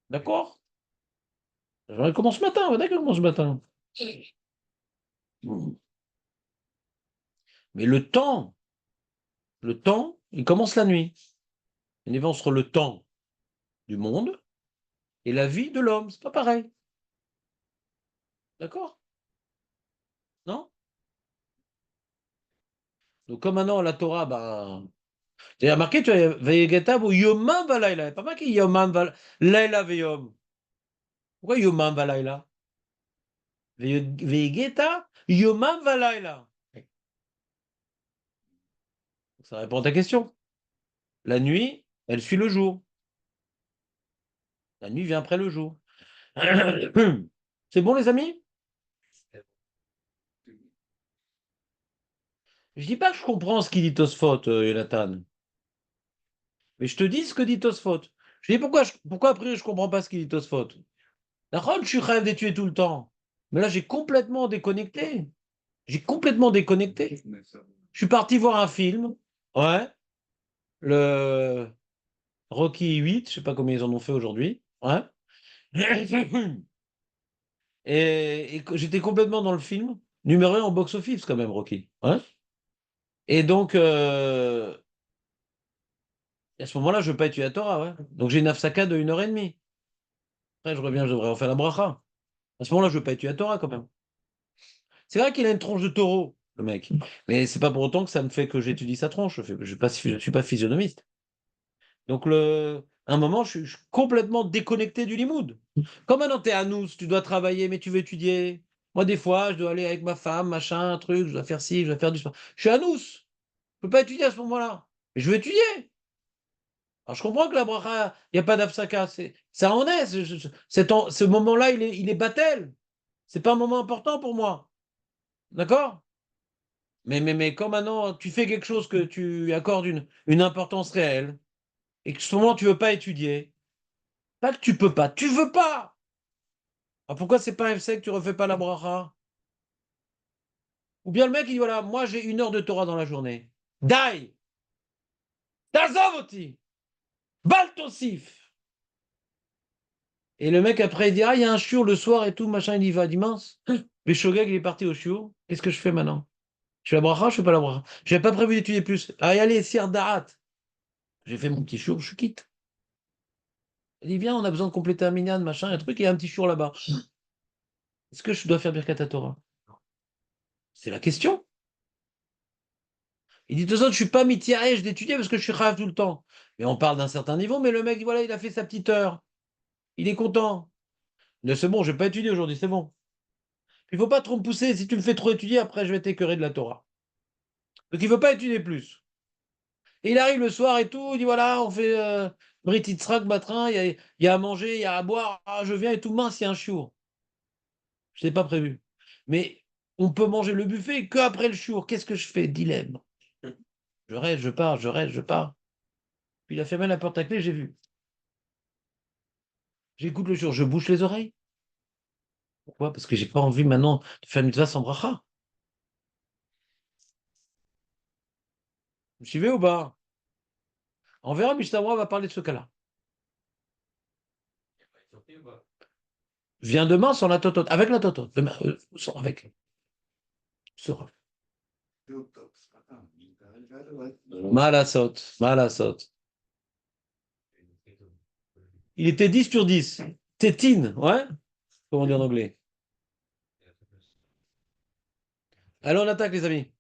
Speaker 1: D'accord? Elle commence ce matin. Voilà qu'elle commence ce matin. Mais le temps, il commence la nuit. Il y a une différence entre le temps du monde et la vie de l'homme. C'est pas pareil. D'accord? Non? Donc, comme maintenant la Torah, ben. Il y a marqué, tu vois, Vayegetav ou Yomam Valayla. Il n'y a pas marqué Yomam Valayla Veyom. Pourquoi Yomam Valayla? Vegeta Yomam Valayla. Ça répond à ta question. La nuit, elle suit le jour. La nuit vient après le jour. C'est bon, les amis? Je dis pas que je comprends ce qu'il dit Tosfot, Jonathan. Mais je te dis ce que dit Tosfot. Je dis pourquoi après je comprends pas ce qu'il dit Tosfot. D'accord, je suis rêve de tuer tout le temps. Mais là, j'ai complètement déconnecté. J'ai complètement déconnecté. Je suis parti voir un film. Ouais. Le Rocky 8, je sais pas combien ils en ont fait aujourd'hui. Ouais. Et j'étais complètement dans le film. Numéro 1 en box-office, quand même, Rocky. Ouais. Et donc, à ce moment-là, je ne veux pas étudier la Torah. Ouais. Donc, j'ai une afsaka de 1 heure et demie. Après, je reviens, je devrais en faire la bracha. À ce moment-là, je ne veux pas étudier la Torah, quand même. C'est vrai qu'il a une tronche de taureau, le mec. Mais c'est pas pour autant que ça me fait que j'étudie sa tronche. Je suis pas physionomiste. Donc, à un moment, je suis complètement déconnecté du limoud. Comme maintenant, tu es à nous, tu dois travailler, mais tu veux étudier. Moi, des fois, je dois aller avec ma femme, machin, un truc, je dois faire ci, je dois faire du sport. Je suis à nous. Je peux pas étudier à ce moment-là. Mais je veux étudier. Alors, je comprends que la bracha, il n'y a pas d'absaka. Ça en est. Ce moment-là, il est battel. C'est pas un moment important pour moi. D'accord? Mais quand maintenant, tu fais quelque chose que tu accordes une importance réelle, et que ce moment, tu veux pas étudier, pas que tu peux pas, tu veux pas. Alors pourquoi c'est pas un FC que tu refais pas la bracha? Ou bien le mec, il dit voilà, moi j'ai 1 heure de Torah dans la journée. Dai! Tazavoti! Baltosif! Et le mec après il dit ah, il y a un shiur le soir et tout, machin, il y va, il dit mince. Le Shogeg, il est parti au shiur. Qu'est-ce que je fais maintenant? Je fais la bracha, je fais pas la bracha. J'avais pas prévu d'étudier plus. Allez, Sir Darat. J'ai fait mon petit shiur, je quitte. Il dit viens, on a besoin de compléter un minyan, machin, un truc, il y a un petit shiur là-bas. Est-ce que je dois faire Birkat Torah? C'est la question. Il dit, de toute façon, je suis pas mitiaré d'étudier parce que je suis rave tout le temps. Mais on parle d'un certain niveau, mais le mec, voilà, il a fait sa petite heure. Il est content. Mais c'est bon, je vais pas étudier aujourd'hui, c'est bon. Il faut pas trop me pousser. Si tu me fais trop étudier, après, je vais t'écœurer de la Torah. Donc, il veut pas étudier plus. Et il arrive le soir et tout, il dit, voilà, on fait Brit Yitzhak, Batrin, il y a à manger, il y a à boire. Ah, je viens et tout mince, il y a un chiour. Je n'ai pas prévu. Mais on peut manger le buffet qu'après le chiour. Qu'est-ce que je fais? Dilemme. Je reste, je pars, je reste, je pars. Puis il a fermé la porte à clé, j'ai vu. J'écoute le jour, je bouche les oreilles. Pourquoi? Parce que j'ai pas envie maintenant de faire mitzvah sans bracha. Vous me suivez ou pas? On verra, Mishnah va parler de ce cas-là. Viens demain sans la totote. Avec la totote. Demain, sans, avec. Sur. Malasot. Malasot. Il était 10 sur 10. Tétine, ouais? Comment on dit en anglais? Allez, on attaque, les amis.